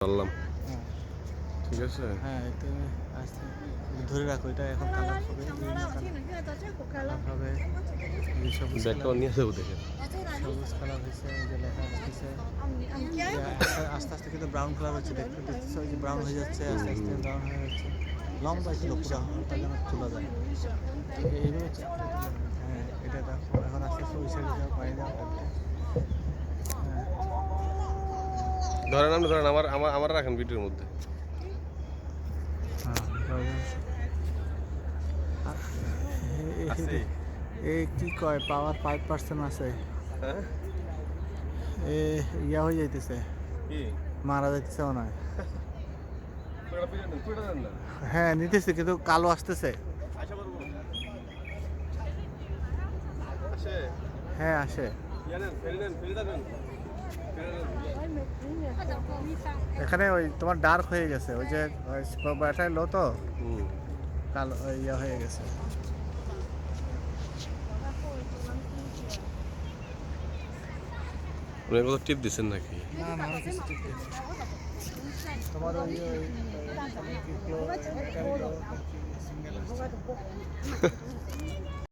বললাম হ্যাঁ ঠিক আছে। হ্যাঁ এটা আস্তে ধরে রাখো, এটা এখন কালার হবে, কালার হবে, যে সবুজ ব্যাগটা কালার, নিয়ে যাবো দেখে। সবুজ কালার হয়েছে, ওই যে লেখা আসতেছে, আস্তে আস্তে কিন্তু ব্রাউন কালার হচ্ছে, দেখতে দেখতেছে ওই যে ব্রাউন হয়ে যাচ্ছে, আস্তে আস্তে ব্রাউন হয়ে যাচ্ছে, লম্বা ছিল পুরো, হালকা যেন তোলা যায় এইভাবে হ্যাঁ এটা দেখো এখন আস্তে আস্তে ওই সাইডে যাও, পায়ে যাও, হ্যাঁ ধরেন আপনি ধরেন আমার আমার আমার রাখেন ভিডিওর মধ্যে। আছে এ কি কয় পাওয়ার 5% আছে, হ্যাঁ এ ইয়া হয়ে যাইতেছে, কি মারা যাইতেছে মনে হয়। পুরোটা দেন না। হ্যাঁ নিতেছে কিন্তু কালো আসতেছে। আশা করবো আসে হ্যাঁ আসে, নেন ফেরি নেন ফেরিটা নেন এখানে ওই তোমার ডার্ক হয়ে গেছে, ওই যে ব্যাটারি লো তো কালো ইয়া হয়ে গেছে। আপনি কত টিপ দিচ্ছেন নাকি? না না আরো কিছু ঠিক আছে। তোমার ওই সিঙ্গেল আসছে।